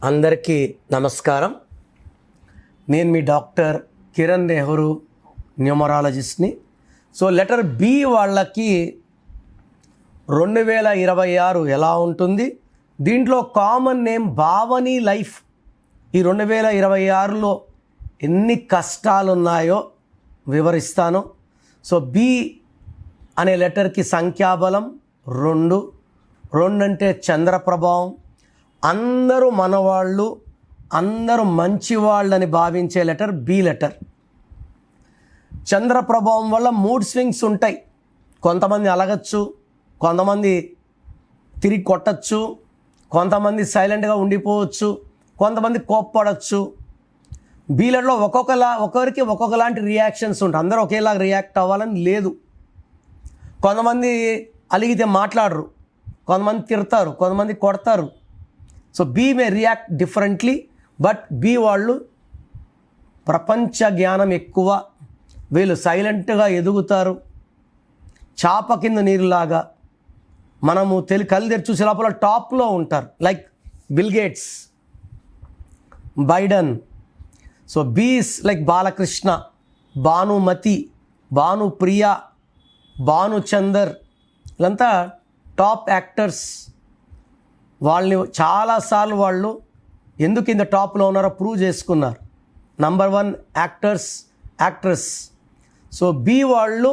అందరికీ నమస్కారం. నేను మీ డాక్టర్ కిరణ్ నెహ్రూ, న్యూమరాలజిస్ట్ని. సో లెటర్ బి వాళ్ళకి 2026 ఎలా ఉంటుంది? దీంట్లో కామన్ నేమ్ భావని లైఫ్. ఈ 2026లో ఎన్ని కష్టాలు ఉన్నాయో వివరిస్తాను. సో బి అనే లెటర్కి సంఖ్యాబలం 2 అంటే చంద్ర ప్రభావం. అందరూ మనవాళ్ళు, అందరూ మంచివాళ్ళని భావించే లెటర్ బి లెటర్. చంద్ర ప్రభావం వల్ల మూడ్ స్వింగ్స్ ఉంటాయి. కొంతమంది అలగచ్చు, కొంతమంది తిరిగి కొట్టచ్చు, కొంతమంది సైలెంట్గా ఉండిపోవచ్చు, కొంతమంది కోప్పడచ్చు. బి లెటర్లో ఒక్కొక్కరికి ఒక్కొక్కలాంటి రియాక్షన్స్ ఉంటాయి. అందరూ ఒకేలా రియాక్ట్ అవ్వాలని లేదు. కొంతమంది అలిగితే మాట్లాడరు, కొంతమంది తిడతారు, కొంతమంది కొడతారు. So be may react differently. But be వాళ్ళు ప్రపంచ జ్ఞానం ఎక్కువ. వీళ్ళు సైలెంట్గా ఎదుగుతారు, చాప కింద నీరులాగా. మనము కళ్ళు తెరిచి చూసే లోపల టాప్లో ఉంటారు. Like bill gates, Biden. So బీస్ లైక్ బాలకృష్ణ, భానుమతి, భానుప్రియ, భానుచందర్. వీళ్ళంతా టాప్ యాక్టర్స్. వాళ్ళని చాలాసార్లు వాళ్ళు ఎందుకు ఇంత టాప్లో ఉన్నారో ప్రూవ్ చేసుకున్నారు. Number 1 actress. సో బి వాళ్ళు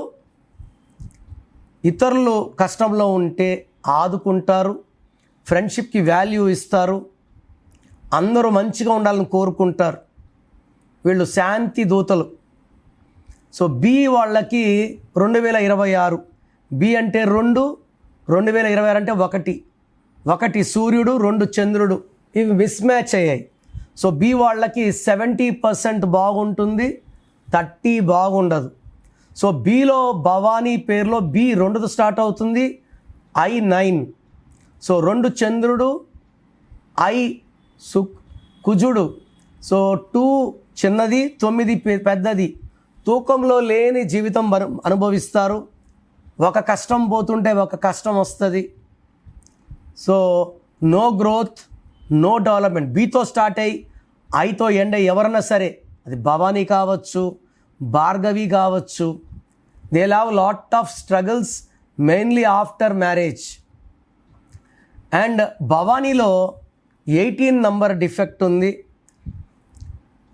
ఇతరులు కష్టంలో ఉంటే ఆదుకుంటారు, ఫ్రెండ్షిప్కి వాల్యూ ఇస్తారు, అందరూ మంచిగా ఉండాలని కోరుకుంటారు. వీళ్ళు శాంతి దూతలు. సో బి వాళ్ళకి 2026. బి అంటే 2, 2026 అంటే 1 సూర్యుడు, 2 చంద్రుడు. ఇవి మిస్ మ్యాచ్ అయ్యాయి. సో బి వాళ్ళకి 70% బాగుంటుంది, 30 బాగుండదు. సో బిలో భవానీ పేరులో బి 2తో స్టార్ట్ అవుతుంది, I9. సో 2 చంద్రుడు, కుజుడు. సో 2 చిన్నది, 9 పెద్దది. తూకంలో లేని జీవితం అనుభవిస్తారు. ఒక కష్టం పోతుంటే ఒక కష్టం వస్తుంది. So no growth, no development. బీతో స్టార్ట్ అయ్యి ఐతో ఎండ్ అయ్యి ఎవరన్నా సరే, అది భవానీ కావచ్చు, భార్గవి కావచ్చు, they have lot of struggles mainly after marriage. And భవానీలో 18 నంబర్ డిఫెక్ట్ ఉంది.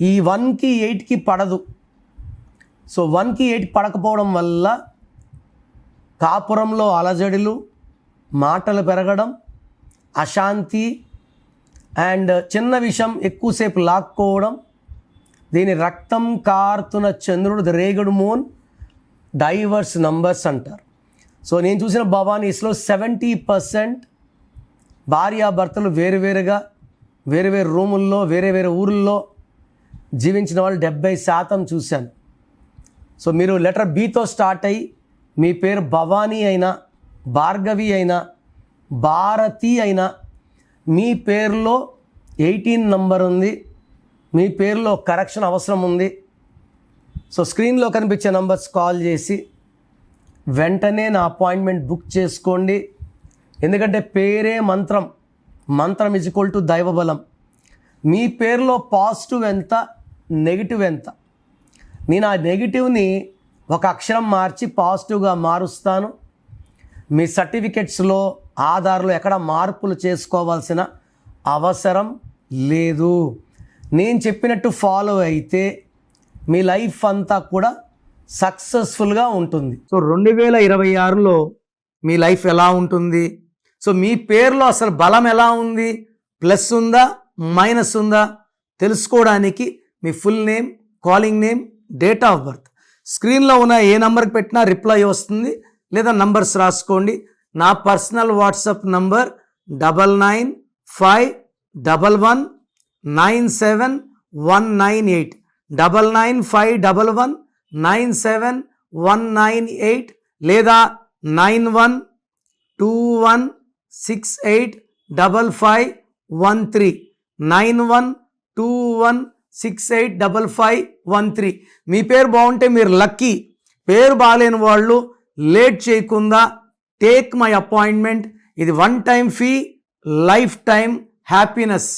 ఈ 1కి 8కి పడదు. సో 1కి 8 పడకపోవడం వల్ల కాపురంలో అలజడులు, మాటలు పెరగడం, అశాంతి, అండ్ చిన్న విషయం ఎక్కువసేపు లాక్కోవడం. దీని రక్తం కారుతున్న చంద్రుడు, ద రేగుడు మూన్, డైవర్స్ నంబర్స్ అంటారు. సో నేను చూసిన భవానీస్లో 70% భార్యాభర్తలు వేరువేరుగా, వేరు రూముల్లో, వేరే ఊళ్ళల్లో జీవించిన వాళ్ళు 70% చూశాను. సో మీరు లెటర్ బితో స్టార్ట్ అయ్యి మీ పేరు భవానీ అయినా, భార్గవి అయినా, భారతి అయినా, మీ పేరులో 18 నంబర్ ఉంది, మీ పేరులో కరెక్షన్ అవసరం ఉంది. సో స్క్రీన్లో కనిపించే నంబర్స్ కాల్ చేసి వెంటనే నా అపాయింట్మెంట్ బుక్ చేసుకోండి. ఎందుకంటే పేరే మంత్రం, మంత్రం = దైవబలం. మీ పేరులో పాజిటివ్ ఎంత, నెగిటివ్ ఎంత. నేను ఆ నెగిటివ్ని ఒక అక్షరం మార్చి పాజిటివ్గా మారుస్తాను. మీ సర్టిఫికెట్స్లో, ఆధార్లో ఎక్కడ మార్పులు చేసుకోవాల్సిన అవసరం లేదు. నేను చెప్పినట్టు ఫాలో అయితే మీ లైఫ్ అంతా కూడా సక్సెస్ఫుల్గా ఉంటుంది. సో 2026లో మీ లైఫ్ ఎలా ఉంటుంది? సో మీ పేరులో అసలు బలం ఎలా ఉంది, ప్లస్ ఉందా, మైనస్ ఉందా తెలుసుకోవడానికి మీ full name, calling name, date of birth స్క్రీన్లో ఉన్న ఏ నెంబర్కి పెట్టినా రిప్లై వస్తుంది. లేదా నంబర్స్ రాసుకోండి. నా పర్సనల్ వాట్సాప్ నంబర్ 9951197198, 9951197198, లేదా 9121685513, 9121685513. మీ పేరు బాగుంటే మీరు లక్కీ. పేరు బాగాలేని వాళ్ళు లేట్ చేయకుండా టేక్ మై అపాయింట్మెంట్. ఇది 1 time fee, life time happiness.